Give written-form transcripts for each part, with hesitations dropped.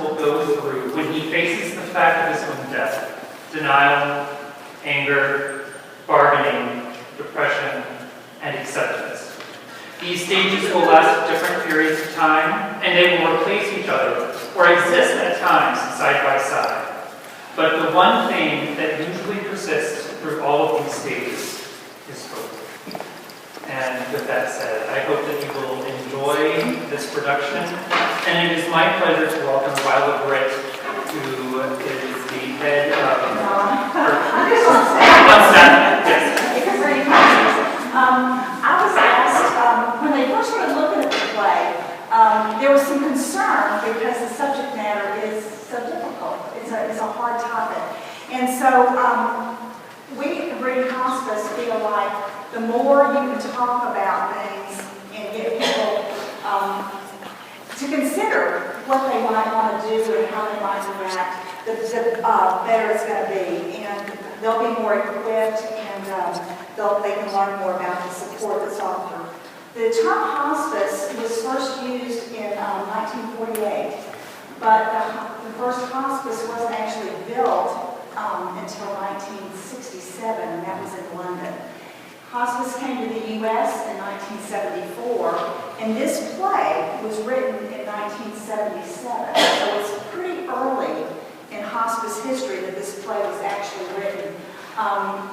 will go through when he faces the fact of his own death: denial, anger, bargaining, depression, and acceptance. These stages will last at different periods of time, and they will replace each other or exist at times side by side. But the one thing that usually persists through all of these stages is hope. And with that said, I hope that you will enjoy this production. And it is my pleasure to welcome Violet Britt, who is the head of... I was asked, when they first started looking at the play, there was some concern because the subject matter is so difficult. It's a hard topic. And so we at Green Hospice feel like the more you can talk about things and get people to consider what they might want to do and how they might react, the better it's going to be. And they'll be more equipped, and they can learn more about the support that's offered. The term hospice was first used in 1948, but the first hospice wasn't actually built until 1967, and that was in London. Hospice came to the U.S. in 1974, and this play was written in 1977, so it's pretty early in hospice history that this play was actually written.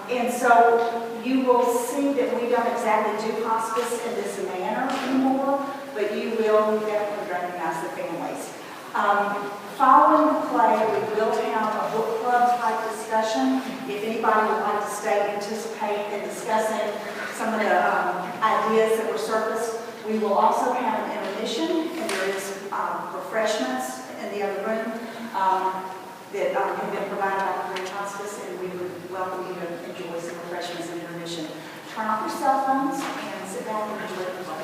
And so you will see that we don't exactly do hospice in this manner anymore, but you will definitely recognize the families. Following the play, we will have a book club type discussion. If anybody would like to stay and participate in discussing some of the ideas that were surfaced, we will also have an intermission, and there is refreshments in the other room that have been provided by the Green Hospice, and we would welcome you to enjoy some refreshments and intermission. Turn off your cell phones and sit back and enjoy the play.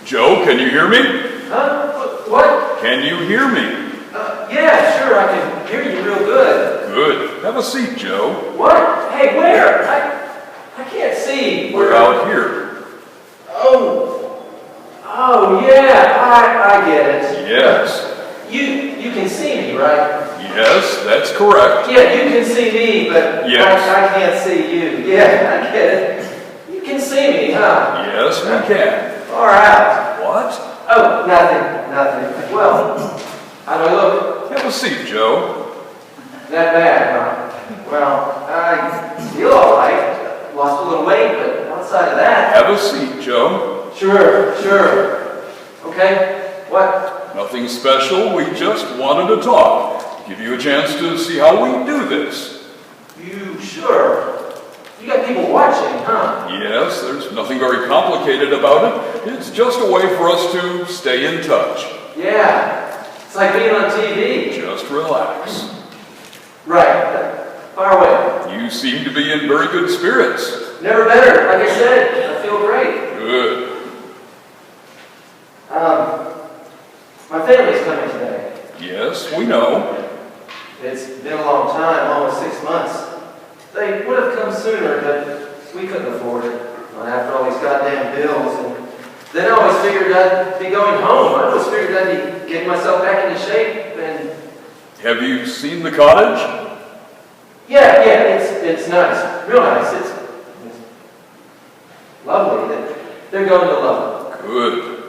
Joe, can you hear me? What? Can you hear me? Yeah, sure, I can hear you real good. Good. Have a seat, Joe. What? Hey, where? I can't see. We're out here. Oh, yeah, I get it. Yes. You can see me, right? Yes, that's correct. Yeah, you can see me, but yes. I can't see you. Yeah, I get it. You can see me, huh? Yes, we can. All right. What? Oh, nothing. Well, how do I look? Have a seat, Joe. That bad, huh? Well, I feel all right. Lost a little weight, but outside of that... Have a seat, Joe. Sure. Okay, what? Nothing special. We just wanted to talk. Give you a chance to see how we do this. You sure? You got people watching, huh? Yes, there's nothing very complicated about it. It's just a way for us to stay in touch. Yeah, it's like being on TV. Just relax. Right, far away. You seem to be in very good spirits. Never better. Like I said, I feel great. Good. My family's coming today. Yes, we know. It's been a long time, almost 6 months. They would have come sooner, but we couldn't afford it. After all these goddamn bills, and then I always figured I'd be going home. I always figured I'd be getting myself back into shape, and... Have you seen the cottage? Yeah, it's nice. Real nice. It's lovely. They're going to love it. Good.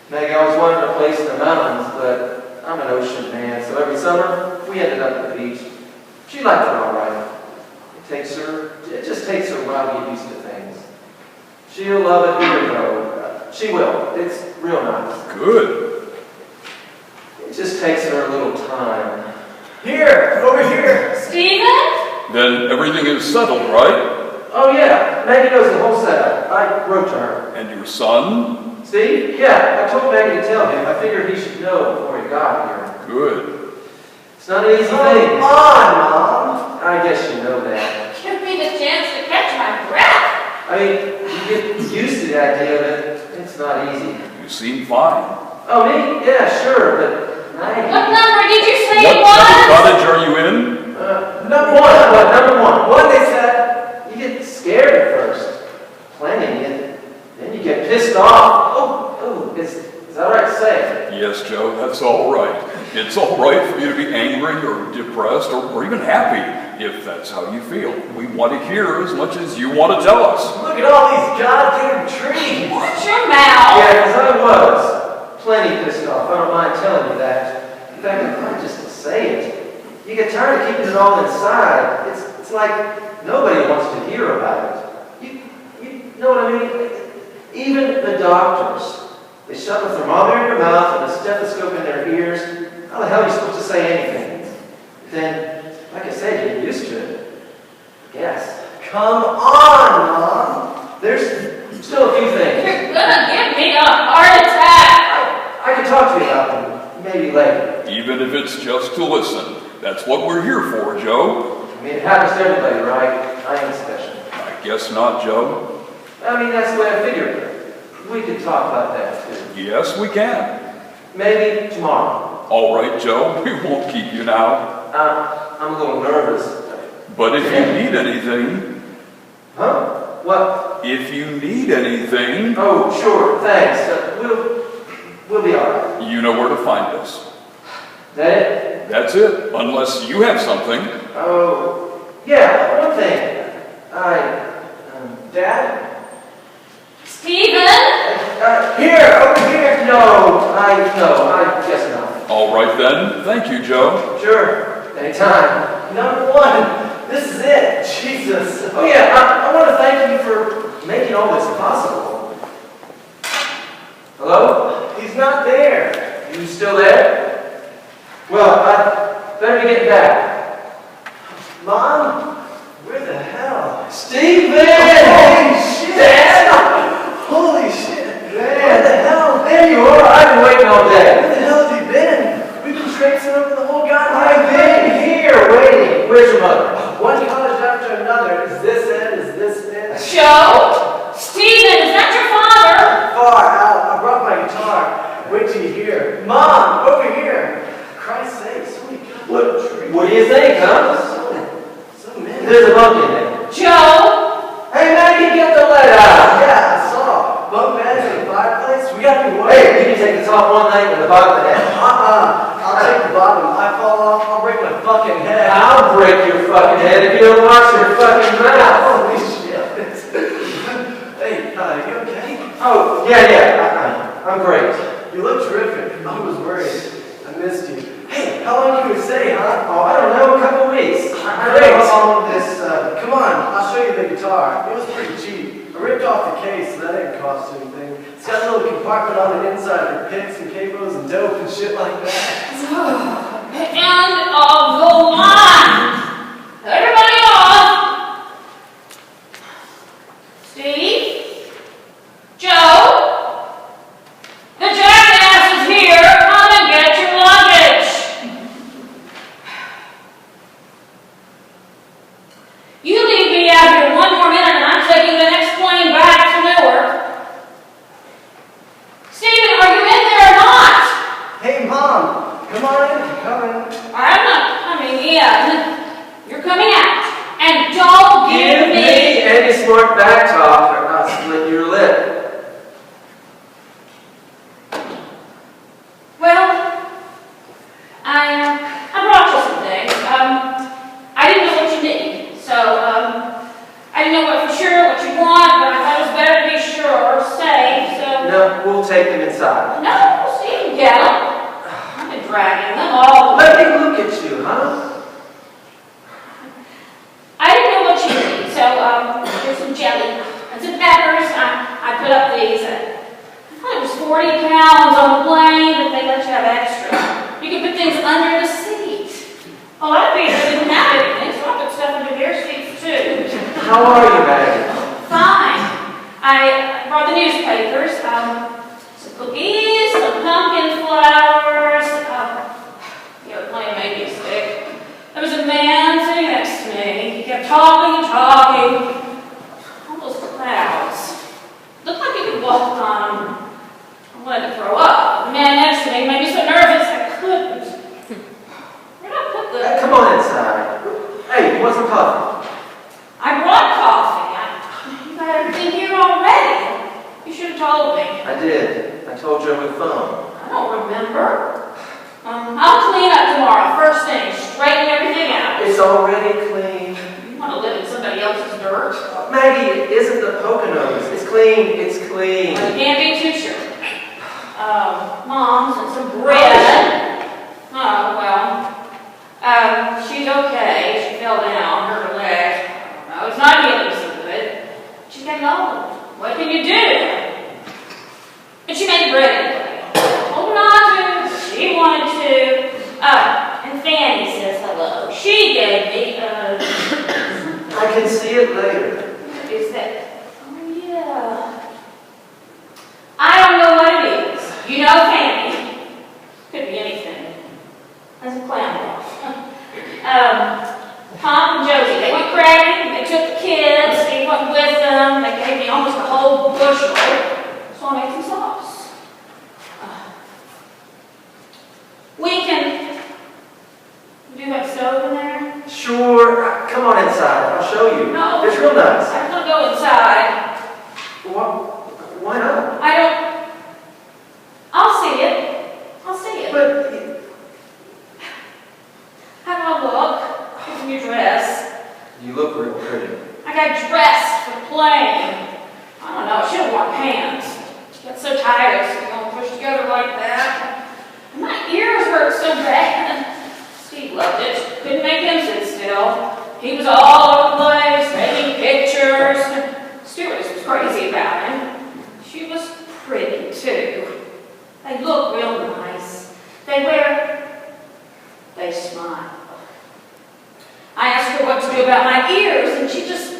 Maggie always wanted a place in the mountains, but I'm an ocean man, so every summer we ended up at the beach. She liked it all right. It just takes her a while to get used to things. She'll love it here, though. She will. It's real nice. Good. It just takes her a little time. Here, over here. Stephen? Then everything is settled, right? Oh, yeah. Maggie knows the whole setup. I wrote to her. And your son? Steve? Yeah, I told Maggie to tell him. I figured he should know before he got here. Good. It's not an easy thing. Come on, Mom. I guess you know that. Give me the chance to catch my breath. I mean, you get used to the idea of it. It's not easy. You seem fine. Oh, me? Yeah, sure, but Maggie. What number did you say What it was? cottage are you in? Number one. What? Number one. What they said? You get scared at first, planning it. Then you get pissed off. Oh, is that right to say? Yes, Joe, that's all right. It's all right for you to be angry or depressed or even happy, if that's how you feel. We want to hear as much as you want to tell us. Look at all these goddamn trees. Shut your mouth. Yeah, because I was plenty pissed off. I don't mind telling you that. In fact, I'm not just to say it. You get tired of keeping it all inside. It's like nobody wants to hear about it. You know what I mean? Even the doctors. They shove a thermometer in your mouth and a stethoscope in their ears. How the hell are you supposed to say anything? Then, like I said, you get used to it. I guess. Come on, Mom. There's still a few things. You're gonna give me a heart attack. I can talk to you about them, maybe later. Even if it's just to listen. That's what we're here for, Joe. I mean, it happens to everybody, right? I ain't special. I guess not, Joe. I mean, that's the way I figured. We could talk about that, too. Yes, we can. Maybe tomorrow. All right, Joe, we won't keep you now. I'm a little nervous. But if you need anything, Huh? What? if you need anything, Oh, sure, thanks. We'll be all right. you know where to find us. That it? That's it, unless you have something. Oh, yeah, one thing. Dad? Steven? Here, over here. No, I guess not. All right then, thank you, Joe. Sure, anytime. Number one. This is it. Jesus. Oh yeah, I want to thank you for making all this possible. Hello? He's not there. You still there? Well, I better be getting back. Mom? Where the hell? Steven! Holy shit! Dad! Holy shit! Man. Where the hell? There you are! I've been waiting all Where day. the hell have you been? We've been traipsing over the whole I've goddamn been here waiting. Where's your mother? One college after another. Is this it? Is this it? Joe? Steven, is that your father? Far out. I brought my guitar. Wait till you hear. Mom, over here. Christ's sake, so many goddamn trees. What do you think, huh? So many. There's a bunk in there. Joe? Hey, Maggie, get the lead out. Yeah, I saw. Bunk beds in the fireplace. We got to be Hey, you can take the top one night and the bottom of the head. I'll take the bottom. I fall off. I'll break my fucking head. I'll break your fucking head if you don't wash your fucking mouth. Holy shit. Hey, you okay? Oh, yeah, I'm great. You look terrific. I was worried. I missed you. Hey, how long can we stay, huh? Oh, I don't know, a couple weeks. I know all of this. Come on, I'll show you the guitar. It was pretty cheap. I ripped off the case, so that didn't cost anything. It's got a little compartment on the inside for picks and capos and dope and shit like that. End of the line. Everybody off. Steve? Joe? The jackass is here. Come and get your luggage. You leave me out here one more minute and I'm taking the next plane back to Newark. Steven, are you in there or not? Hey, Mom, come on in. Come in. I'm not coming in. You're coming out. And don't Give me any smart back talk or I'll split your lip. Well, I brought you some things. I didn't know what you need, so I didn't know what for sure what you want, but I thought it was better to be sure or safe. So No, we'll take them inside. no, Steve, get them. I've been dragging them all. Let me look at you, huh? I didn't know what you need, so here's some jelly and some peppers. I put up these. I thought it was 40 pounds on the plane, but they let you have extra. You can put things under the seat. A lot of people didn't have anything, so I put stuff under their seats too. How are you, Maggie? Fine. I brought the newspapers. kept talking and talking. All those clouds. Looked like you could walk on them. I wanted to throw up. The man next to me made me so nervous I couldn't. Where'd I put the... Come on inside. Hey, you want some coffee? I brought coffee. You got everything here already. You should have told me. I did. I told you over the phone. I don't remember. I'll clean up tomorrow, first thing, straighten everything out. It's already clean. You want to live in somebody else's dirt? Maggie, it isn't the Poconos. It's clean. It's clean. You can't be too sure. Mom's and some bread. Oh, well. She's okay. She fell down, hurt her leg. No, it's not healing so good. She's getting old. What can you do? But she made the bread anyway. Holding on to, she wanted to. And Fanny says hello. She gave me, I can see it later. what is that? Oh, yeah. I don't know what it is. You know Fanny. Could be anything. That's a clown off. Tom and Josie, they went crabbing. They took the kids. They went with them. They gave me almost a whole bushel. So I made some sauce. We can... Do you have stove in there? Sure. Come on inside. I'll show you. No. It's real nice. I want to go inside. Why not? I don't... I'll see it. I'll see it. But How do I look? Here's your dress. you look real pretty. I got dressed for playing. I don't know, I should have worn pants. Got so tired, so going pushed together like that. And my ears hurt so bad. Steve loved it. Couldn't make him sit still. He was all over the place, making pictures. Stewardess was crazy about him. She was pretty, too. They look real nice. They smile. I asked her what to do about my ears, and she just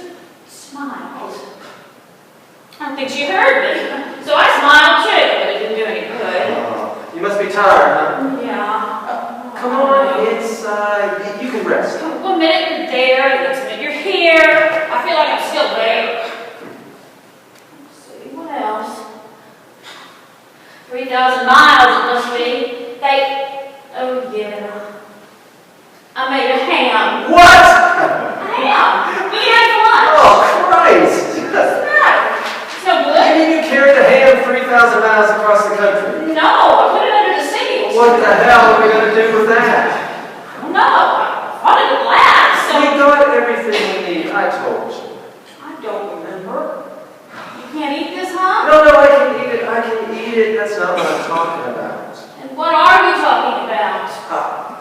smiled. I don't think she heard me. So I smiled too, but it didn't do any good. You must be tired, huh? Yeah. Come on inside. You can rest. One minute you're there, the next minute you're here. I feel like I'm still there. Let's see, what else? 3,000 miles it must be. Oh yeah. I made a ham. What? A ham. We had lunch. Oh, Christ. What's that? It's no You good. mean you carried a ham 3,000 miles across the country? No, I put it under the seat. What the hell are we going to do with that? I don't know. I thought it would last. So We got everything we need. I told you. I don't remember. You can't eat this, huh? No, I can eat it. I can eat it. That's not what I'm talking about. And what are you talking about?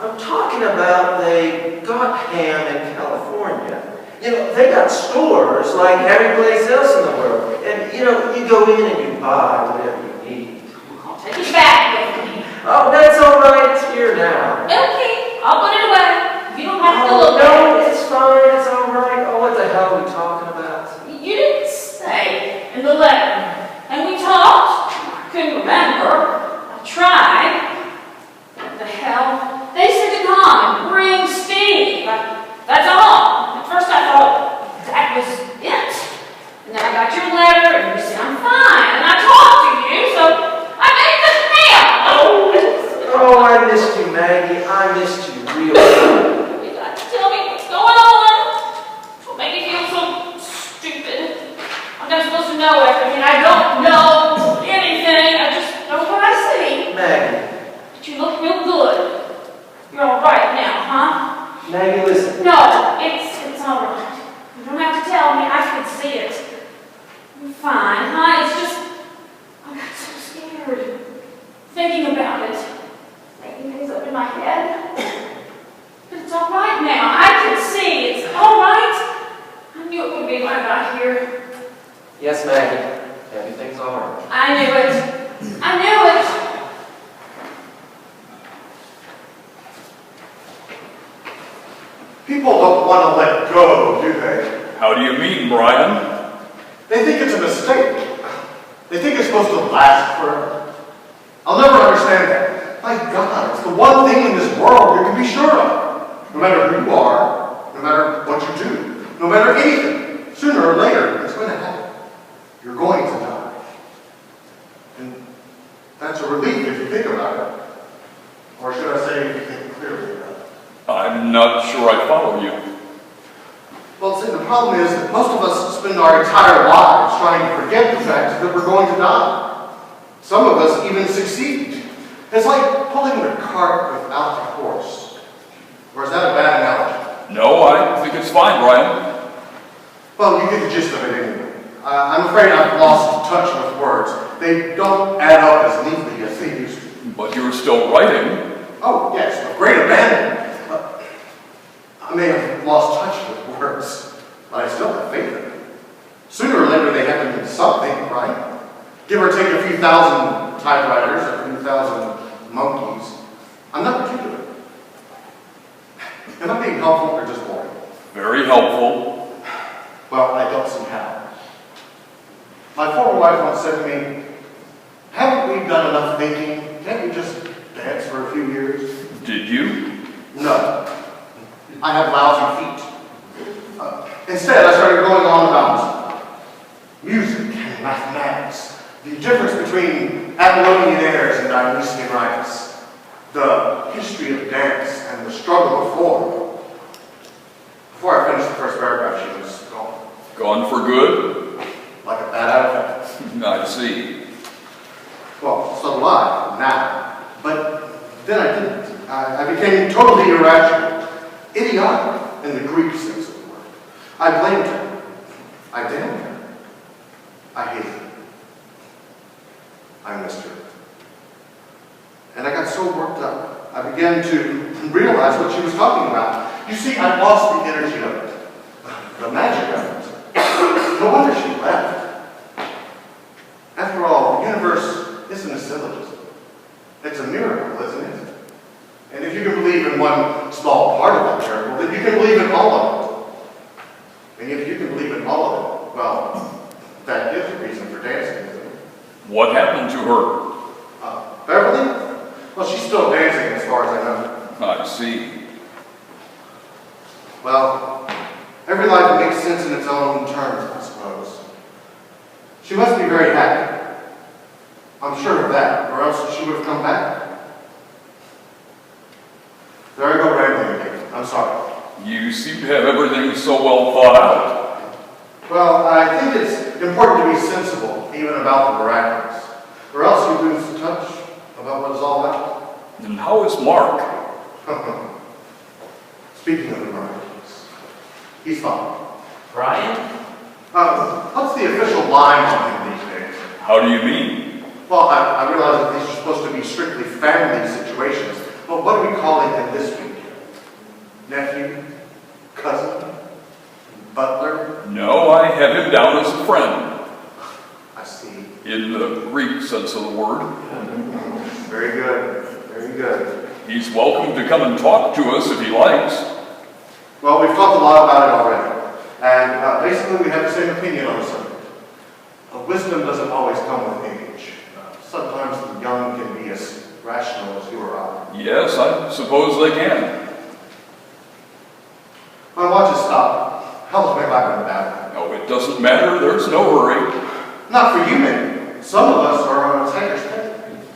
I'm talking about they got ham in California. You know, they got stores like every place else in the world. And, you know, you go in and you buy whatever you need. I'll take it back with me. Oh, that's all right. It's here now. Okay, I'll put it away. You don't have to Oh, look at no, it's fine. It's all right. Oh, what the hell are we talking about? it. You didn't say in the letter. And we talked. I couldn't remember. I tried. What the hell? They said to come and bring Steve. That's all. At first I thought that was it. And then I got your letter and you said I'm fine. And I talked to you, so I made this ham. Oh, I missed you, Maggie. I missed you real bad. You got to tell me what's going on. Don't make me feel so stupid. I'm not supposed to know everything. I don't know anything. I just know what I see. Maggie. But you look real good. You're all right now, huh? Maggie, listen. No, it's all right. You don't have to tell me. I can see it. You're fine, huh? It's just I got so scared thinking about it, making things up in my head. But it's all right now. I can see it's all right. I knew it would be when I got here. Yes, Maggie. Everything's all right. I knew it. I knew it. People don't want to let go, do they? How do you mean, Brian? They think it's a mistake. They think it's supposed to last forever. I'll never understand that. My God, it's the one thing in this world you can be sure of. No matter who you are, no matter what you do, no the problem is that most of us spend our entire lives trying to forget the fact that we're going to die. Some of us even succeed. It's like pulling a cart without the horse. Or is that a bad analogy? No, I think it's fine, Brian. Well, you get the gist of it anyway. I'm afraid I've lost touch with words. They don't add up as neatly as they used to. But you're still writing. Oh, yes, with great abandon. I may have lost touch with words, but I still have faith in them. Sooner or later, they have to mean something, right? Give or take a few thousand typewriters, a few thousand monkeys. I'm not particular. Am I being helpful or just boring? Very helpful. Well, I don't see how. My former wife once said to me, haven't we done enough thinking? Can't we just dance for a few years? Did you? No. I have lousy feet. Instead, I started going on about music and mathematics, the difference between Apollonian airs and Dionysian rites, the history of dance and the struggle of form. Before I finished the first paragraph, she was gone. Gone for good? Like a bad effect. I see. Well, so do I, now. But then I didn't. I became totally irrational, idiotic in the Greek sense of the word. I blamed her. I damned her. I hated her. I missed her. And I got so worked up, I began to realize what she was talking about. You see, I lost the energy of it, the magic of it. No wonder she left. After all, the universe isn't a syllogism. It's a miracle, isn't it? And if you can believe in one small part of that miracle, then you can believe in all of it. And if you can believe in all of it, well, that is a reason for dancing, isn't it? What happened to her? Beverly? Well, she's still dancing as far as I know. I see. Well, every life makes sense in its own terms, I suppose. She must be very happy. I'm sure of that, or else she would have come back. There I go rambling again. I'm sorry. You seem to have everything so well thought out. Well, I think it's important to be sensible, even about the miraculous, or else you lose touch about what it's all about. And how is Mark? Speaking of the miraculous, he's fine. Brian? What's the official line on him these days? How do you mean? Well, I realize that these are supposed to be strictly family situations, but what are we calling him this week? Nephew? Cousin? Butler? No, I have him down as a friend, I see. in the Greek sense of the word. Very good. Very good. He's welcome to come and talk to us if he likes. Well, we've talked a lot about it already, and basically we have the same opinion on the subject. Wisdom doesn't always come with age. Sometimes the young can be as rational as you or I. Yes, I suppose they can. My watch is stopped. How was my back on the back? No, it doesn't matter. There's no hurry. Not for you, maybe. Some of us are on a tighter schedule.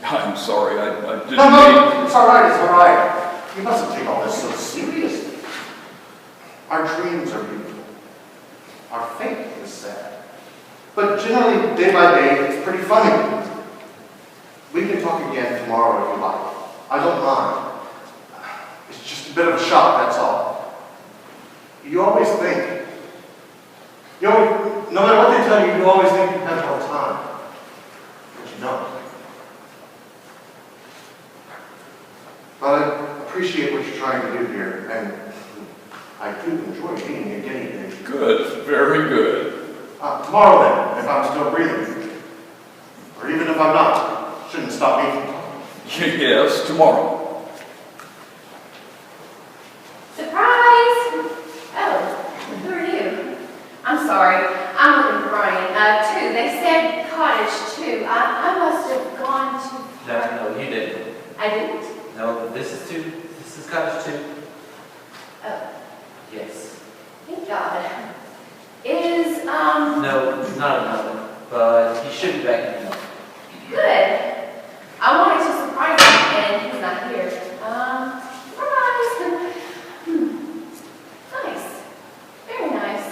I'm sorry, I didn't mean... No, it's all right, it's all right. You mustn't take all this so seriously. Our dreams are beautiful. Our fate is sad. But generally, day by day, it's pretty funny. We can talk again tomorrow if you like. I don't mind. It's just a bit of a shock, that's all. You always think, no matter what they tell you, you always think you have more time. But you don't. But I appreciate what you're trying to do here, and I do enjoy being a guinea pig. Good, very good. Tomorrow then, if I'm still breathing. Or even if I'm not, shouldn't stop me from talking. Yes, tomorrow. Surprise! Oh, who are you? I'm sorry. I'm looking for Brian. 2. They said cottage 2. I must have gone to... No, you didn't. I didn't? No, this is 2. This is cottage 2. Oh, Yes. thank God. Is, No, not another. But he should be back in a minute. good. I wanted to surprise him, and he's not here. Surprise! Nice. Very nice.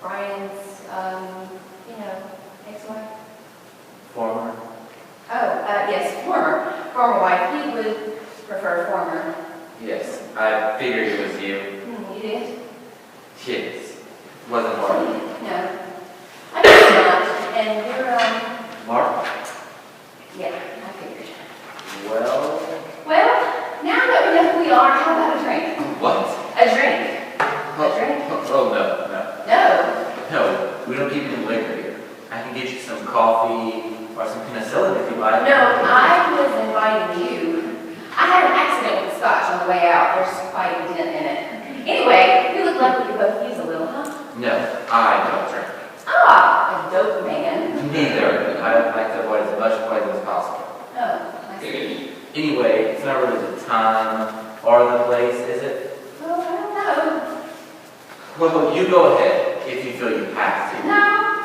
Brian's, ex-wife? Former. Yes, former wife. He would prefer former. Yes, I figured it was you. You did? Yes. Wasn't hard. No. I guess not. And you're, Mark? yeah, I figured. Well, Well, now that we know who we are, how about a drink? what? A drink. A drink? Oh, no. No. No, we don't keep any liquor here. I can get you some coffee or some penicillin if you like. No, I was inviting you. I had an accident with scotch on the way out. There's quite a dent in it. Anyway, we look like we could both use a little, huh? No, I don't drink. Ah, a dope man. Neither. I like to avoid as much poison as possible. Oh, I see. Anyway, it's not really the time or the place, is it? Well, I don't know. Well, you go ahead if you feel you have to. No,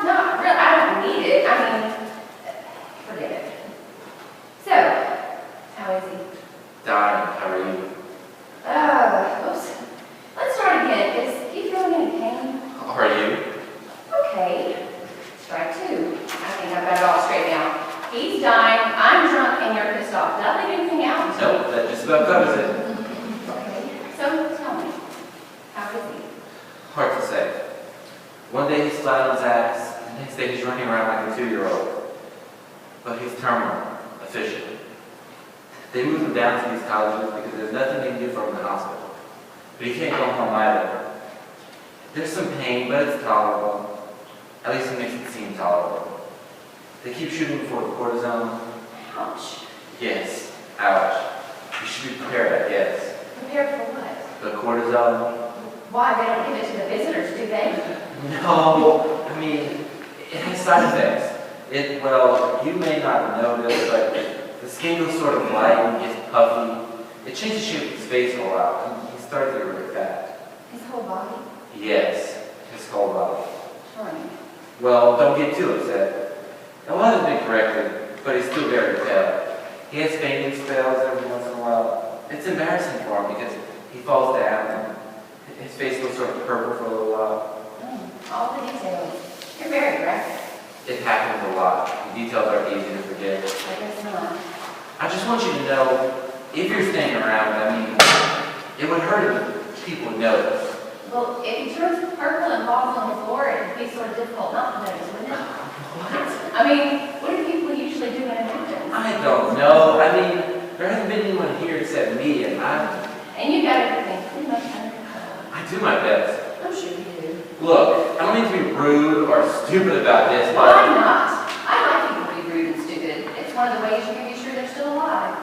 not really. I don't need it. I mean, forget it. So, how is he? Dying, how are you? Oops. Let's start again. Is he feeling any pain? Are you? Okay. Strike two. I think I've got it all straight now. He's dying, I'm drunk, and you're pissed off. Did I leave anything out? No, that just about covers it. Okay. So, tell me. How is he? Hard to say. One day he's flat on his ass, the next day he's running around like a 2-year-old. But he's terminal, officially. They moved him down to these colleges because there's nothing they can do for him in the hospital. But he can't go home either. There's some pain, but it's tolerable. At least it makes it seem tolerable. They keep shooting for the cortisone. Ouch. Yes, ouch. You should be prepared, I guess. Prepared for what? The cortisone. Why, they don't give it to the visitors, do they? No, I mean, it has side effects. Well, you may not know this, but the skin goes sort of light and gets puffy. It changes the shape of his face a lot, and he starts to get really fat. His whole body? Yes, his whole body. Charming. Well, don't get too upset. A lot has been corrected, but he's still very pale. He has fainting spells every once in a while. It's embarrassing for him because he falls down and his face goes sort of purple for a little while. All the details. You're very graphic. It happens a lot. The details are easy to forget. I guess not. I just want you to know, if you're staying around, I mean, it would hurt if people notice. Well, if he turns purple and falls on the floor, it'd be sort of difficult not to notice, wouldn't it? What? I mean, what do people usually do when it happens? I don't know. I mean, there hasn't been anyone here except me, and And you got everything pretty much under control. I do my best. I'm sure you do. Look, I don't mean to be rude or stupid about this, Why but not? I like people to be rude and stupid. It's one of the ways you can be sure they're still alive.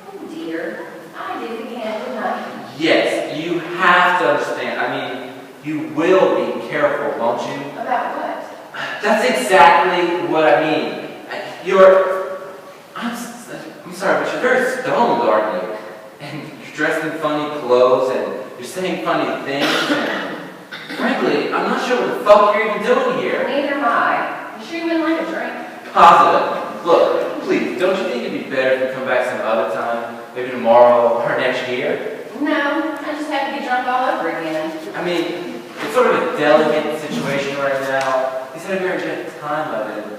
Oh dear. I did it again, didn't I? yes, you have to understand. I mean, you will be careful, won't you? About what? That's exactly what I mean. I'm sorry, but you're very stoned, aren't you? And you're dressed in funny clothes, and you're saying funny things, and frankly, I'm not sure what the fuck you're even doing here. Neither am I. You sure you wouldn't like a drink? Positive. Look, please, don't you think it'd be better if you come back some other time? Maybe tomorrow or next year? No, I just have to get drunk all over again. I mean, it's sort of a delicate situation right now. He's had a very good time of it.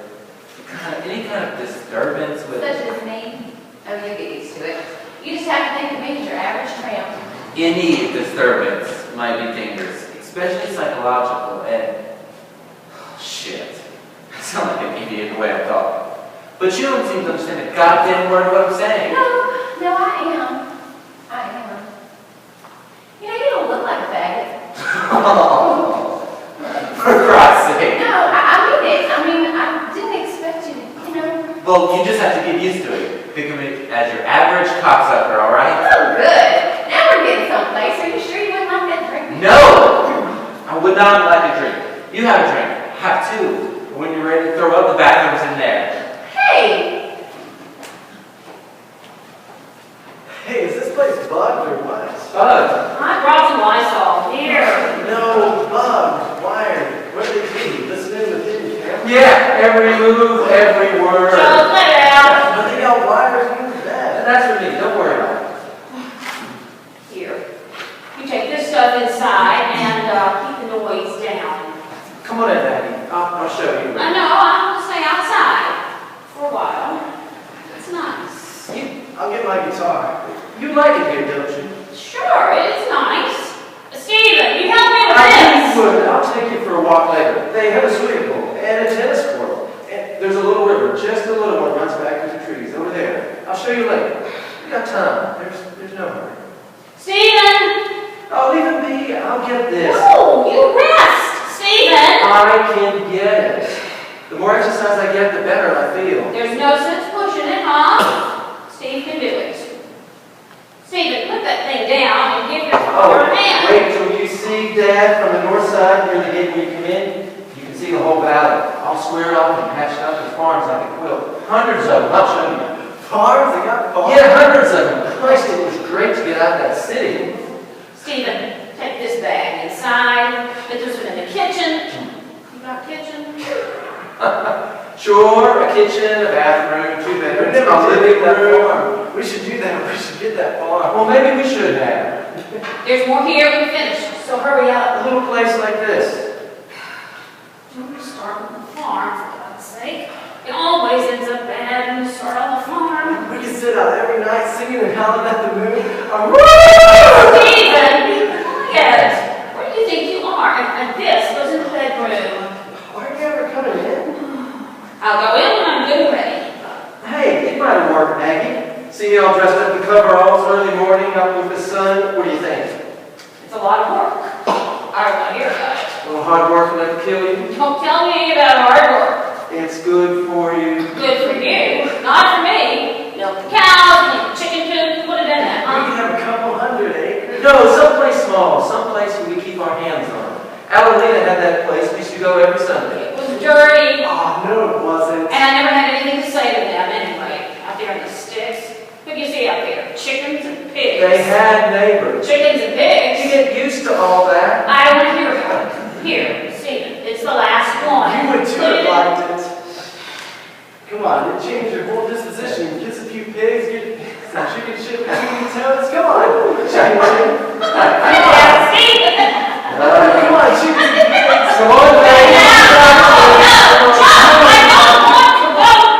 Any kind of disturbance with... Such as me. Oh, you'll get used to it. You just have to think of me as your average tramp. Any disturbance might be dangerous, especially psychological, and... Oh, shit. I sound like an idiot the way I'm talking. But you don't seem to understand a goddamn word of what I'm saying. No, I am. I am. You know, you don't look like a faggot. Oh, for Christ's sake. No, I mean it. I mean, I didn't expect you to, you know. Well, you just have to get used to it. Think of it as your average cocksucker, all right? Oh, good. Now we're getting someplace. Are you sure you wouldn't like that drink? No! I would not like a drink. You have a drink. Have two. When you're ready to throw up, the bathroom's in there. Hey! Hey, is this place bugged or what? Bud. I brought some Lysol. Here. No, bugged, wired. Where did they be? Listening with hidden camera? Yeah, every move, every word. So let it out. But they got wires in the bed. That's for me. Don't worry about it. Here. You take this stuff inside and for a walk later. They have a swimming pool and a tennis court. And there's a little river, just a little one, runs back to the trees over there. I'll show you later. We got time. There's no hurry. Stephen! Oh, leave it be. I'll get this. No, you rest! Stephen! I can get it. The more exercise I get, the better I feel. There's no sense pushing it, huh? Steve can do it. Stephen, put that thing down and give your father a hand. Wait till you see Dad from the north side near the gate when you come in. You can see the whole valley, all squared off and patched up with farms like a quilt. Hundreds of them. I'll show you. Farms? They got farms? Yeah, hundreds of them. Christ, it was great to get out of that city. Stephen, take this bag inside. Put this one in the kitchen. You got a kitchen? Sure, a kitchen, a bathroom, 2 bedrooms, Never a did living that room. farm. We should do that. We should get that farm. Well, maybe we should have. There's more here when you finish, so hurry up. A little place like this. Don't start on the farm, for God's sake. It always ends up bad when you start on the farm. We can sit out every night singing and howling at the moon. Stephen, be quiet. Where do you think you are? And this goes in the bedroom. Are you ever coming in? I'll go in when I'm good and ready. Hey, it might have worked, Maggie. See me all dressed up in coveralls early morning out with the sun. What do you think? It's a lot of work. I don't want to hear about it. A little hard work enough to kill you? Don't tell me about hard work. It's good for you. Good for you, not for me. Milk the cows, milk the chicken coop, put it in that, We huh? can have a couple 100 acres. No, someplace small, someplace we keep our hands on. Adelina had that place. We used to go every Sunday. It was dirty, Oh, no, it wasn't. and I never had anything to say to them anyway. Out there in the sticks. What do you see out there? Chickens and pigs. They had neighbors. Chickens and You pigs. get used to all that. I don't want to hear about it. Here, Stephen, it's the last one. You would too Put it have in- liked it. Come on, it changed your whole disposition. Get a few pigs, get some chicken shit between your toes. Come on, chicken shit. Yeah, Stephen! Come on, chicken pigs. Come on, Maggie. I don't want to go!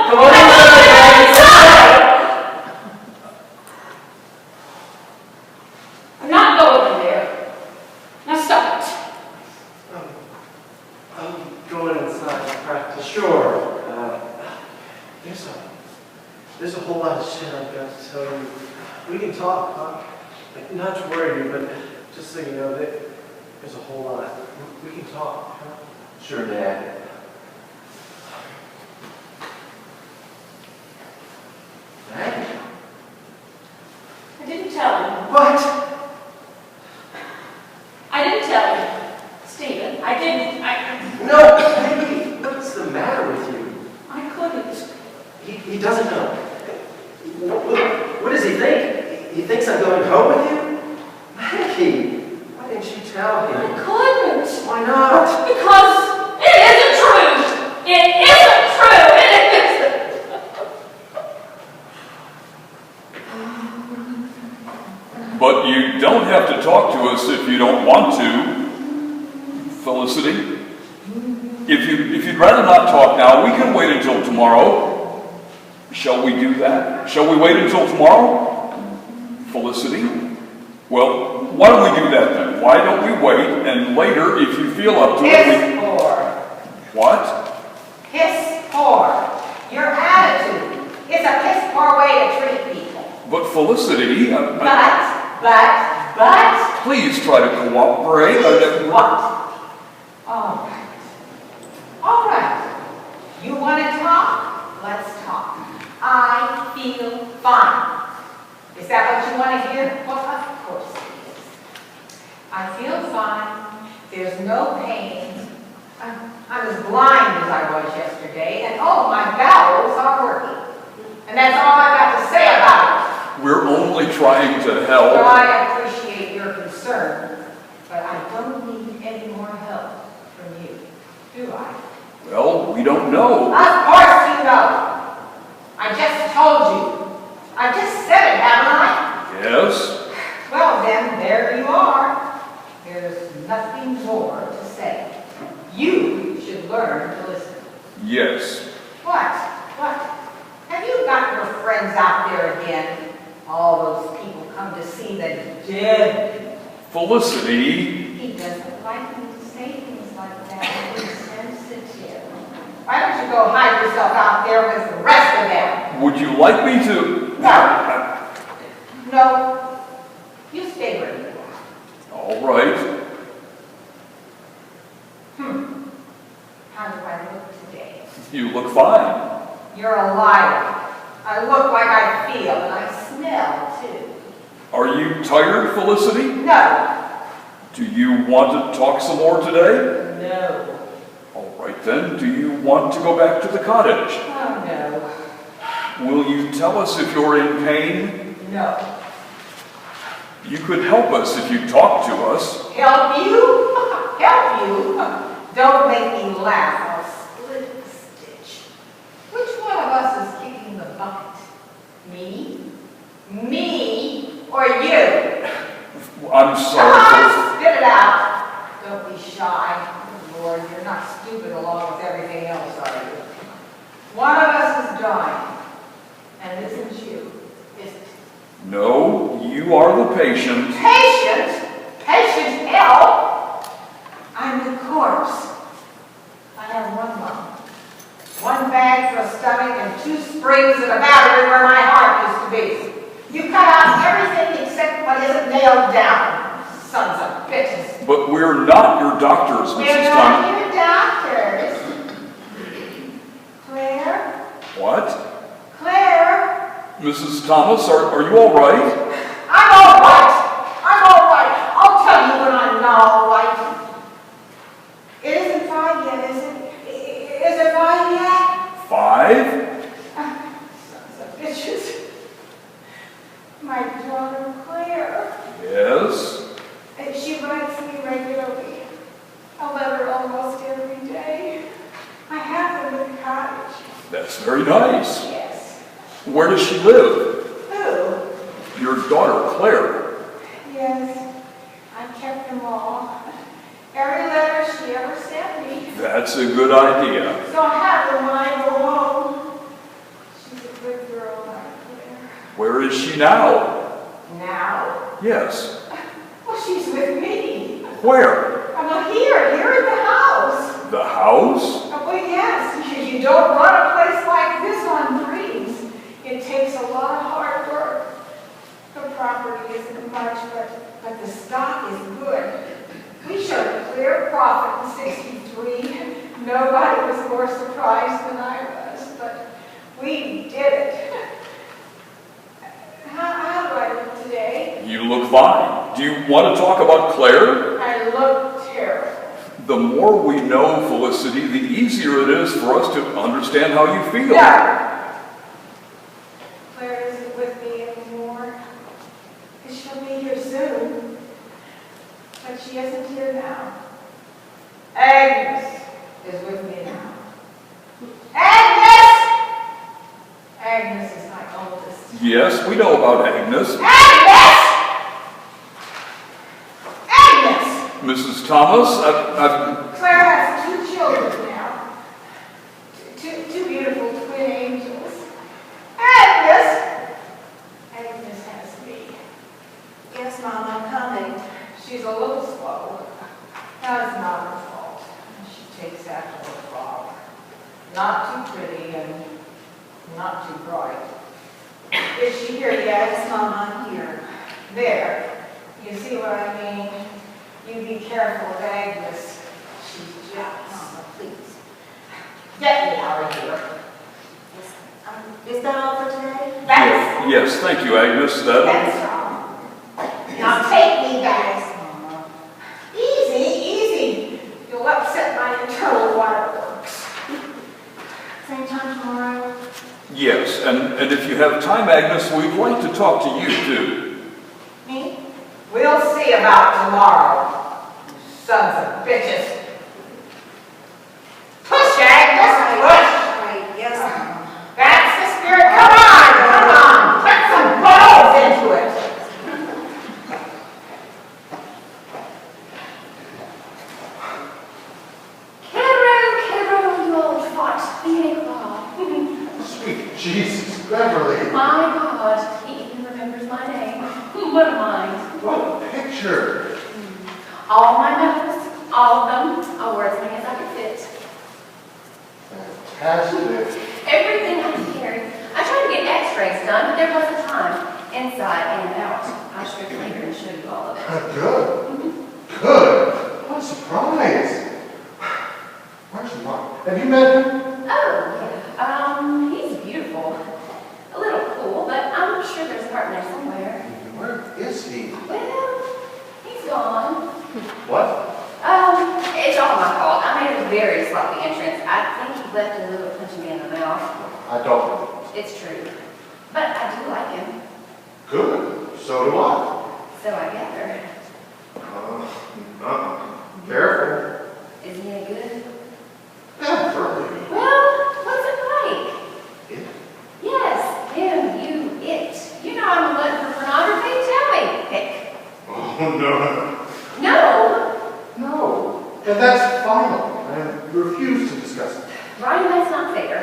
Come on inside, Maggie. I'm not going in there. Now stop it. I'm going inside to practice. Sure. There's a whole lot of shit I've got to tell you. We can talk, huh? Like, not to worry you, but just so you know, there's a whole lot. We can talk, huh? Sure, Dad. Maggie? I didn't tell him. What? I didn't tell him. Stephen, I didn't. No, Maggie. What's the matter with you? I couldn't. He doesn't know. What does he think? He thinks I'm going home with you? Maggie, why didn't you tell I him? couldn't. Why not? Because it isn't true. It isn't true. It isn't. But you don't have to talk to us if you don't want to, Felicity. If you'd rather not talk now, we can wait until tomorrow. Shall we do that? Shall we wait until tomorrow? Felicity? Well, why don't we do that then? Why don't we wait and later, if you feel up to it, Piss poor. What? Piss poor. Your attitude is a piss poor way to treat people. But Felicity, But, please try to cooperate. what? All right. All right. You want to talk? Let's talk. I feel fine. Is that what you want to hear? Well, of course it is. I feel fine. There's no pain. I'm as blind as I was yesterday, and oh, my bowels are working. And that's all I've got to say about it. We're only trying to help. Well, I appreciate your concern, but I don't need any more help from you, do I? Well, we don't know. Of course you know. I just told you. I just said it, haven't I? Yes? Well, then, there you are. There's nothing more to say. You should learn to listen. Yes. What? What? Have you got your friends out there again? All those people come to see the dead. Felicity. He doesn't like me to say things like that. you go hide yourself out there with the rest of them. Would you like me to? No, you stay where you are. All right. How do I look today? You look fine. You're a liar. I look like I feel, and I smell, too. Are you tired, Felicity? No. Do you want to talk some more today? No. All right then, do you want to go back to the cottage? Oh, no. Will you tell us if you're in pain? No. You could help us if you talk to us. Help you? Help you? Don't make me laugh. I'll split the stitch. Which one of us is kicking the bucket? Me? Me? Or you? I'm Come sorry. on, spit it out. Don't be shy. Oh, Lord, you're not stupid along with everything else, are you? One of us is dying. And it isn't you, is it? No, you are the patient. Patient? Patient hell? I'm the corpse. I have one lung, one bag for a stomach, and 2 springs and a battery where my heart used to be. You cut out everything except what isn't nailed down. Sons of bitches. But we're not your doctors, We're Mrs. not Thomas. your doctors. Claire? What? Claire? Mrs. Thomas, are you all right? I'm all right. I'm all right. I'll tell you when I'm not all right. It isn't 5 yet, is it? Is it 5 yet? 5? Sons of bitches. My daughter Claire. Yes. And she writes me regularly. A letter almost every day. I have them in the cottage. That's very nice. Yes. Where does she live? Who? Your daughter, Claire. Yes. I kept them all. Every letter she ever sent me. That's a good idea. So I have them when I go home. She's a good girl, my Claire. Where is she now? Now? Yes. Well, she's with me. Where? I'm here in the house. The house? Oh, well, yes, you don't run a place like this on dreams. It takes a lot of hard work. The property isn't much, but the stock is good. We showed a clear profit in '63. Nobody was more surprised than I was, but we did it. How do I look today? You look fine. Do you want to talk about Claire? I look terrible. The more we know Felicity, the easier it is for us to understand how you feel. No. Claire isn't with me anymore. She'll be here soon. But she isn't here now. Agnes is with me now. Agnes! Agnes is my oldest. Yes, we know about Agnes. Agnes! Agnes! Mrs. Thomas, Claire has 2 children now. Two beautiful twin angels. Agnes! Agnes has me. Yes, Mom, I'm coming. She's a little slow. That's not her fault. She takes after her father. Not too pretty and not too bright. Is she here yet? Yes, Mom, I'm here. There. You see what I mean? You be careful of Agnes. She's jealous. Mama, please. Get me out of here. Is that all for today? That's yes, thank you, Agnes. That's all. Now take me back. Easy. You'll upset my internal waterworks. Same time tomorrow? Yes, and if you have time, Agnes, we'd like to talk to you too. Me? We'll see about tomorrow. Sons of bitches. Push, Agnes, push. Right, yes, Mom. That's the spirit. Come on. Put some balls into it. Kiddo, you old fart, being claw. Sweet Jesus, Beverly. My God, he even remembers my name. What a mind. What a picture. All my medals, all of them, I'll wear as many as I can fit. fantastic. Everything I carried. I tried to get x-rays done, but there wasn't time. Inside and out. I'll strip later and show you all of it. Good. Good. What a surprise. Where's Mark? Have you met him? Oh, yeah. He's beautiful. A little cool, but I'm sure there's a partner somewhere. Where is he? Well, he's gone. What? It's all my fault. I made a very sloppy entrance. I think he left a little punching me in the mouth. I don't. It's true. But I do like him. Good. So do I. So I gather. Careful. Is he any good? Naturally. Well, what's it like? It? Yes, him, it. You know I'm a glutton for pornography. Tell me. Pick. Oh, no. No. No. And that's final. I refuse to discuss it. Ryan, that's not fair.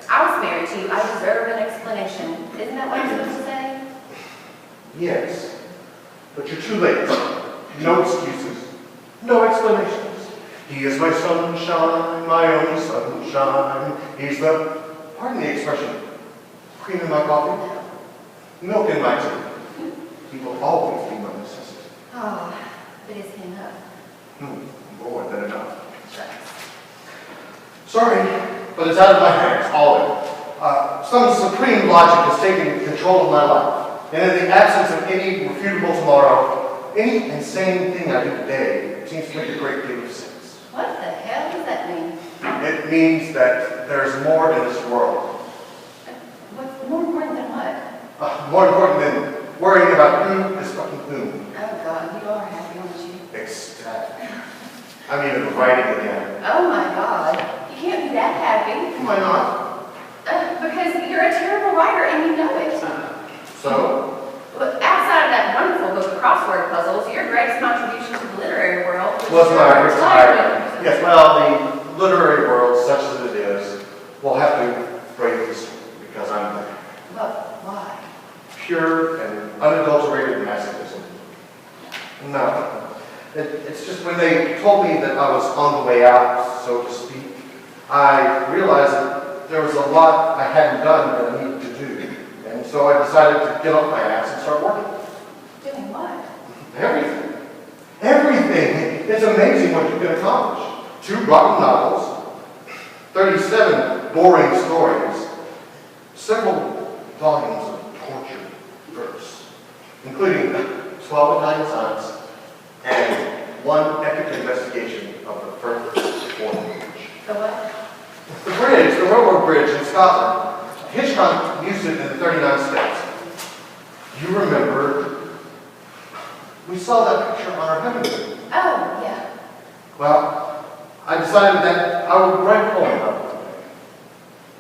I was married to you. I deserve an explanation. Isn't that what I'm supposed to say? Yes. But you're too late. No excuses. No explanations. He is my sunshine, my only sunshine. He's the, pardon the expression, cream in my coffee, milk in my tea. He will always be my necessity. Oh, but is he enough? More than enough. Sorry, but it's out of my hands, all of it. Some supreme logic has taken control of my life. And in the absence of any refutable tomorrow, any insane thing I do today seems to make a great deal of sense. What the hell does that mean? It means that there's more in this world. What's more important than what? More important than worrying about who is fucking whom. Oh God, you are happy, aren't you? Ecstatic. I'm even writing again. Oh my God, you can't be that happy. Why not? Because you're a terrible writer and you know it. So? Well, outside of that wonderful book of crossword puzzles, your greatest contribution to the literary world Was my retirement. retirement. Yes, well, the literary world, such as it is, will have to break this because I'm there. But why? Pure and unadulterated masochism. No. It's just when they told me that I was on the way out, so to speak, I realized that there was a lot I hadn't done that I needed to do. And so I decided to get off my ass and start working. Doing what? Everything. Everything. It's amazing what you can accomplish. 2 rotten novels, 37 boring stories, several volumes of torture verse, including 12 Italian sonnets and 1 epic investigation of the first bridge. The what? The bridge, the railroad bridge in Scotland. Hitchcock used it in the 39 steps. You remember, we saw that picture on our honeymoon. Oh, yeah. Well, I decided that I would write a poem about it.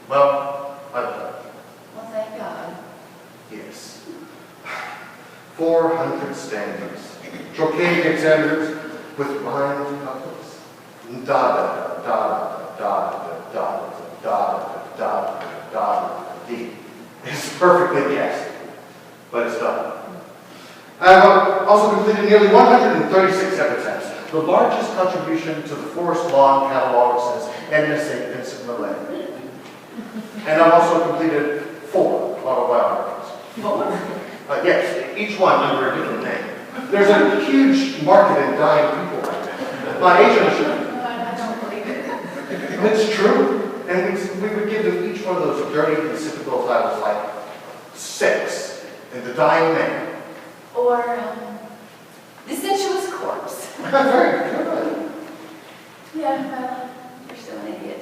Well, I've done it. Well, thank God. Yes. 400 stanzas. Trochaic hexameters with rhymed couplets. Da da da da da da da da da D. It's perfectly cast, but it's done. I have also completed nearly 136 epitaphs, the largest contribution to the Forest Lawn catalog since Edna St. Vincent Millay. And I've also completed 4 autobiographies. Yes, each one under a different name. There's a huge market in dying people right now. My agent, I don't believe it. it's true. And we would give them each one of those dirty, insipid little titles like Sex and The Dying Man. Or, The Sensuous Corpse. Very good. Yeah, well, you're still an idiot.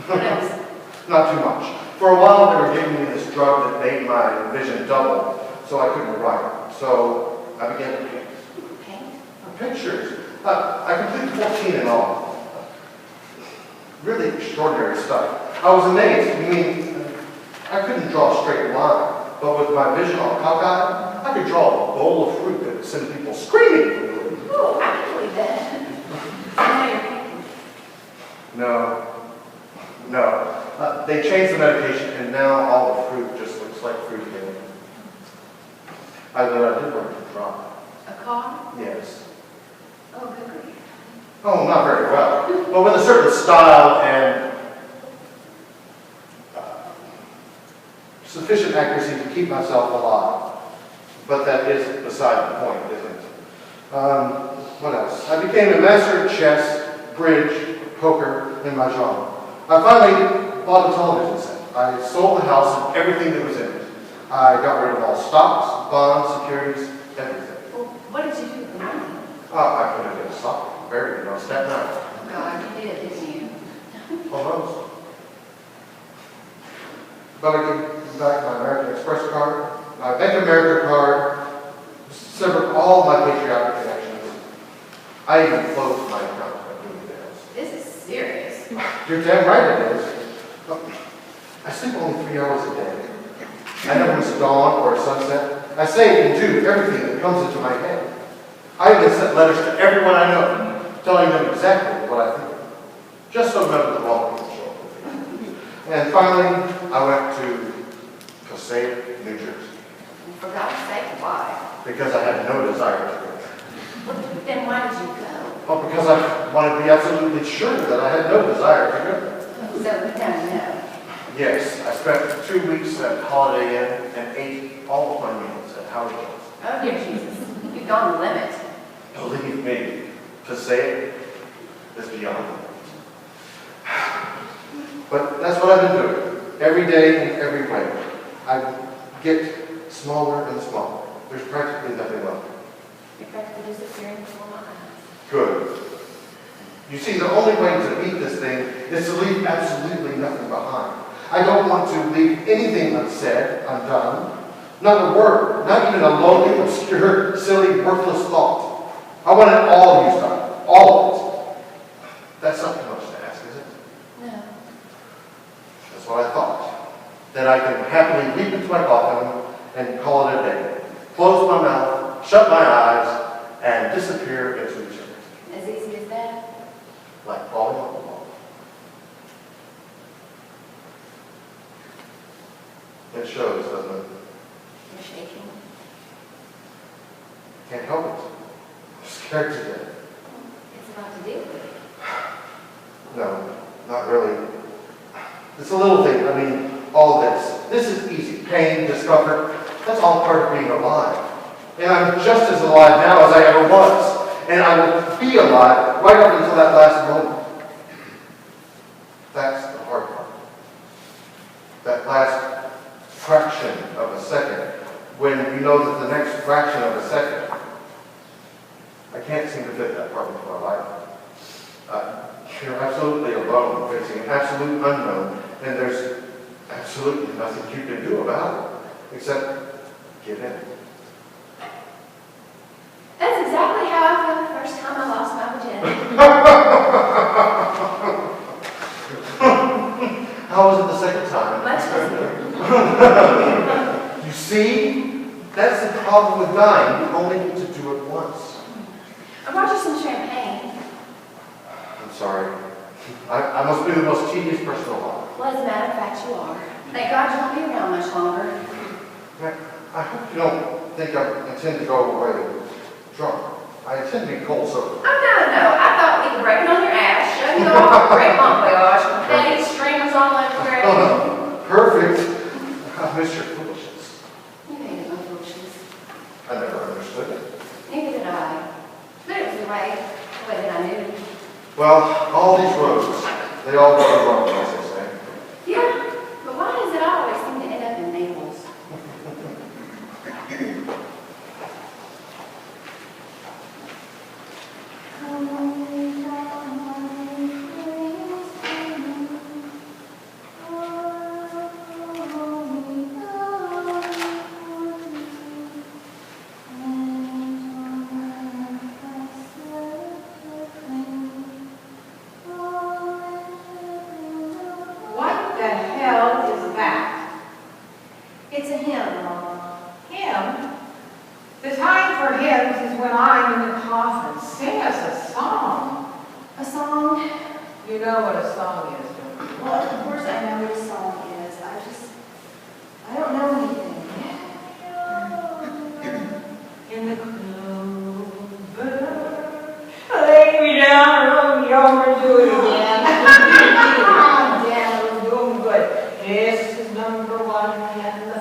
What else? Not too much. For a while, they were giving me this drug that made my vision double, so I couldn't write. So I began to paint. Paint? Pictures. I completed 14 in all. Really extraordinary stuff. I was amazed. I mean, I couldn't draw a straight line, but with my vision all cockeyed, I could draw a bowl of fruit that would send people screaming. Oh, I can believe that. Now you're painting. No. They changed the medication, and now all the fruit just looks like fruit again. I did learn to draw. A car? Yes. Oh, good grief. Oh, not very well, but with a certain style and sufficient accuracy to keep myself alive. But that is beside the point, isn't it? What else? I became a master at chess, bridge, poker, and mahjong. I finally bought a television set. I sold the house and everything that was in it. I got rid of all stocks, bonds, securities, everything. Well, what did you do with the money? I put it in a sock, buried it on Staten Island. Oh, God, you did, didn't you? Almost. But I gave back my American Express card, my Bank of America card, severed all my patriotic connections. I even closed my account at Bloomingdale's. This is serious. You're damn right it is. I sleep only 3 hours a day. I never miss dawn or sunset. I say and do everything that comes into my head. I even sent letters to everyone I know, telling them exactly what I think. Just so none of the wrong people show up with me. And finally, I went to Passaic, New Jersey. For God's sake, why? Because I had no desire to go. Well, then why did you go? Well, because I wanted to be absolutely sure that I had no desire to go. So we don't know. Yes, I spent 2 weeks at Holiday Inn and ate all of my meals at Howard Jones. Oh, dear Jesus. You've gone the limit. Believe me, Passaic is beyond the limit. But that's what I've been doing. Every day in every way. I get smaller and smaller. There's practically nothing left. You're practically disappearing before my eyes. Good. You see, the only way to beat this thing is to leave absolutely nothing behind. I don't want to leave anything unsaid, undone. Not a word, not even a lowly, obscure, silly, worthless thought. I want it all used up. All of it. That's not too much to ask, is it? No. That's what I thought. Then I can happily leap into my coffin and call it a day. Close my mouth, shut my eyes, and disappear into eternity. As easy as that? Like falling off the wall. It shows, doesn't it? You're shaking. Can't help it. I'm scared to death. It's about to deal with it. No, not really. It's a little thing. I mean, all this. This is easy. Pain, discomfort, that's all part of being alive. And I'm just as alive now as I ever was. And I will be alive right up until that last moment. That's the hard part. That last fraction of a second, when you know that the next fraction of a second, I can't seem to fit that part into my life. You're absolutely alone, facing an absolute unknown, and there's absolutely nothing you can do about it, except give in. That's exactly how I felt the first time I lost my virginity. How was it the second time? Much easier. You see? That's the problem with dying. You only need to do it once. I brought you some champagne. I'm sorry. I must be the most tedious person alive. Well, as a matter of fact, you are. Thank God you won't be around much longer. I hope you don't think I intend to go away drunk. I intend to be cold sober. Oh, no. I thought we could break it on your ass, show you off, great bon voyage, confetti, streamers all over your Oh, perfect. I miss your foolishness. You hated my foolishness. I never understood it. Neither did I. But it was the way that I knew. Well, all these roads, they all go to Rome, as they say. Yeah, but why does it always seem to end up in Naples? What the hell is that? It's a hymn, Mama. Him? The time for hymns is when I'm in the coffin. Sing us a song. A song? You know what a song is, don't you? Well, of course I know what a song is. I don't know anything. In the clover, lay me down, you're do it again. Calm down, doing good. This is number one, and the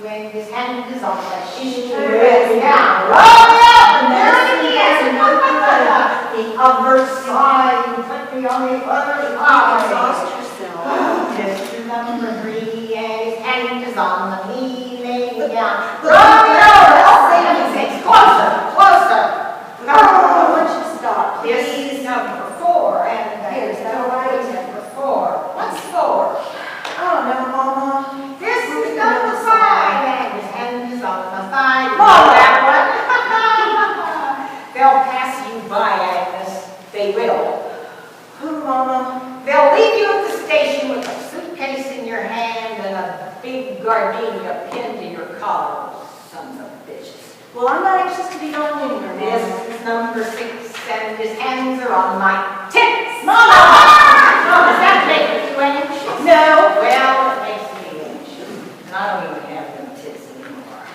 when his hand is on the shoe. Now, roll me up and down again. The other side, put me on the other side. Exhaust yourself. Mr. Number 3, and his hand is on the knee, laying down. Roll me over, I'll say, closer, closer. Oh, why don't you stop, This please? is number 4, and Here, is that number right? Number 4. What's 4? I don't know, Mama. This is number 5, and his hand is on the thigh. Roll that one. They'll pass you by, Agnes. They will. Oh, Mama. They'll leave you at the station with a suitcase in your hand and a big gardenia pinned to your collar. Sons of bitches. Well, I'm not anxious to be going anywhere, Mama. This is number 6, and his hands are on my tits. Mama! Oh, does that make you anxious? No. Well, it makes me anxious. And I don't even have them tits anymore.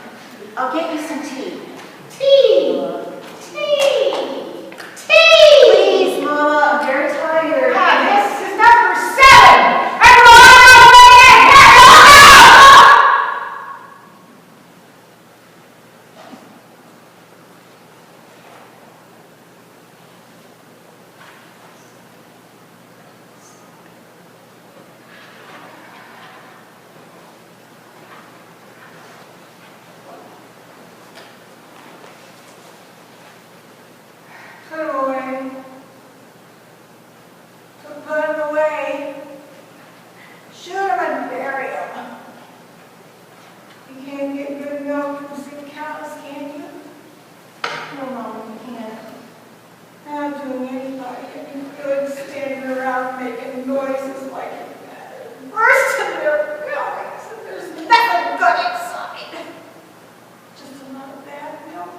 I'll get you some tea. Tea! Tea! Tea! Please, Mama, I'm very tired. This is number 7! Everyone on the way ahead! Put him away. Put him away. Shoot him and bury him. You can't get good milk from sick cows, can you? No, Mama, you can't. Not doing anybody any good standing around making noises like that. Bursting their bellies and there's nothing good inside. Just a lot of bad milk.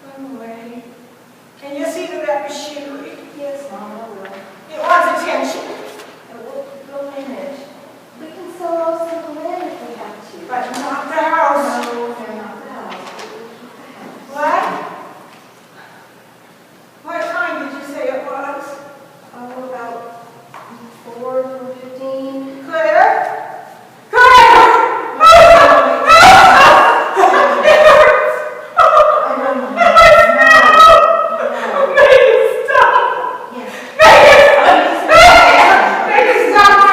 Put him away. Can you see to that machinery? Yes, Mama, I will. It wants attention. We'll manage. We can sell off some land if we have to. But not the house. No, they're not the house. We'll keep the house. What? What time did you say it was? Oh, about 4:15. Claire? Claire! I know, Mama. No. Make it stop! Yes. Make it stop now!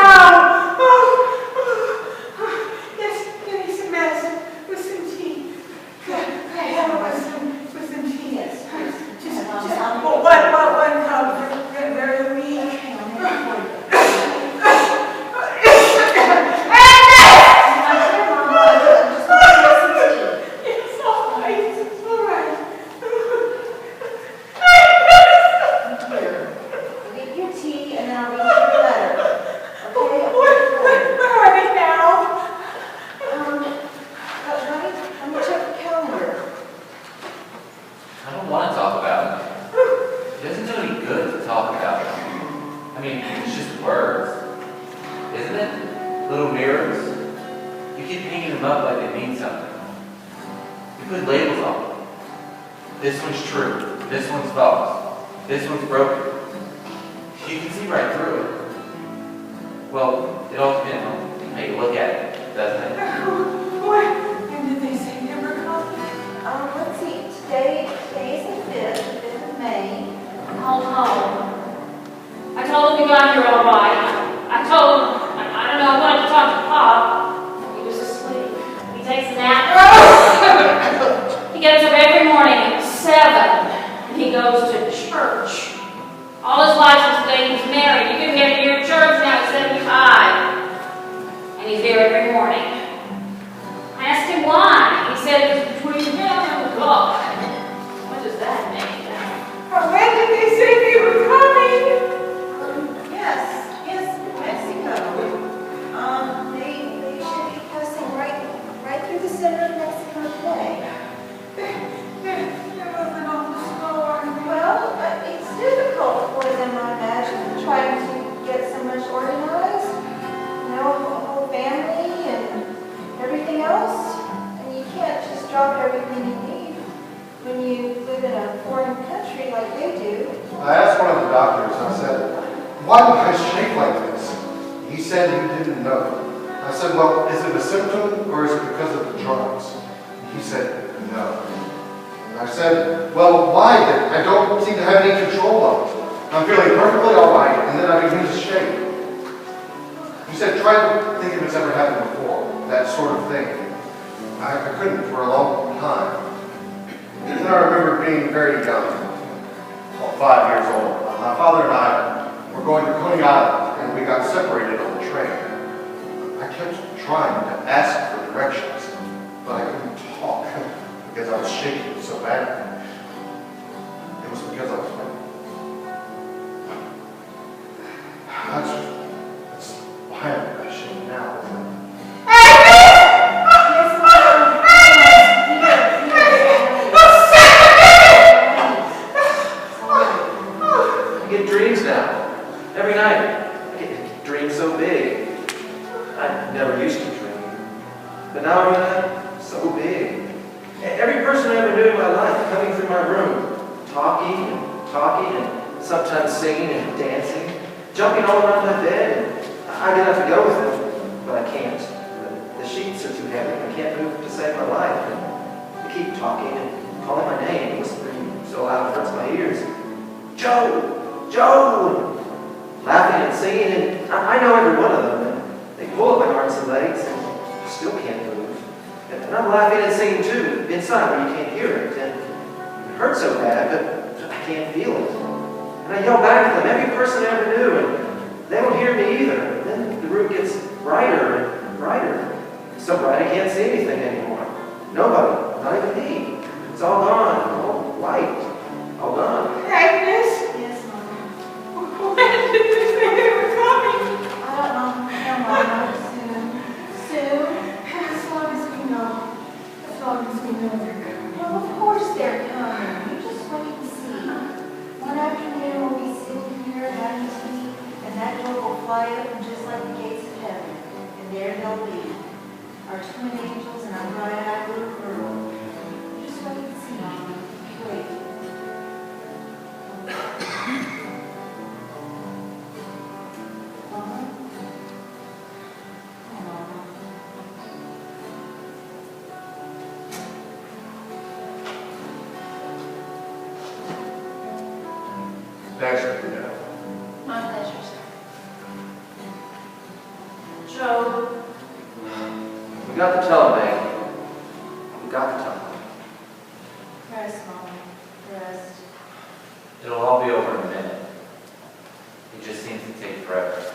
Yes, give me some medicine with some tea. Good, with some tea. Yes. Just one cup, very weak. It's all right, it's all right. Leave your tea and then I'll read you your letter. Okay? Where are we now? Let me check the calendar. I don't want to talk about it. It doesn't do any good to talk about it. I mean, it's just words. Isn't it? Little mirrors. You keep hanging them up like they mean something. You put labels on them. This one's true. This one's false. This one's broken. You can see right through it. Well, it all depends on how you look at it, doesn't it? When did they say they were coming? Let's see. Today is the 5th of May. Called home. I told him we got here all right. I told him, I don't know, I wanted to talk to Pop. He was asleep. He takes a nap. He gets up every morning at 7, and he goes to church. All his life since the day he was married. You can get here to church now at 75. And he's there every morning. I asked him why. He said it was between him and God. What does that mean? When did they say they were coming? Yes, Mexico. They should be passing right through the center of Mexico today. They're moving on the floor. Well, it's difficult for them, I imagine, trying to get so much organized. You know, a whole family and everything else. And you can't just drop everything you need when you live in a foreign country like they do. I asked one of the doctors, I said, why do I shake like this? He said he didn't know. I said, well, is it a symptom or is it because of the drugs? He said, no. And I said, well, why then? I don't seem to have any control of it. I'm feeling perfectly all right, and then I begin to shake. He said, try to think if it's ever happened before, that sort of thing. I couldn't for a long time. And then I remember being very young, well, 5 years old. My father and I were going to Coney Island, and we got separated on the train. I kept trying to ask for directions, but I couldn't talk because I was shaking so badly. It was because I was pregnant. That's why I'm shaking now. I get dreams now. Every night. I get dreams so big. I never used to dream. But now every night, so big. Every person I ever knew in my life coming through my room, talking and sometimes singing and dancing, jumping all around my bed. And I get up to go with them, but I can't. The sheets are too heavy. I can't move to save my life. And they keep talking and calling my name, whispering so loud it hurts my ears. Joe! Joe! Laughing and singing, and I know every one of them. And they pull at my arms and legs, and I still can't move. And I'm laughing and singing too, inside where you can't hear it. And it hurts so bad, but I can't feel it. And I yell back at them, every person I ever knew, and they don't hear me either. And then the room gets brighter and brighter. So bright I can't see anything anymore. Nobody, not even me. It's all gone, all white, all gone. Agnes, Yes, Mama. when did you think they were coming? I don't know. No, Mama. Soon. As long as we know. As long as we know they're coming. Well, of course they're coming. You just wait and see. One afternoon we'll be sitting here having tea, and that door will fly open just like the gates of heaven. And there they'll be. Our twin angels and our bright-eyed little girl. You just wait and see, Mama. Wait. Mama? Oh, Mama. Thanks for your help. My pleasure, sir. Joe. We got the telebank. We got the telebank. Rest, Mama. Rest. It'll all be over in a minute. It just seems to take forever.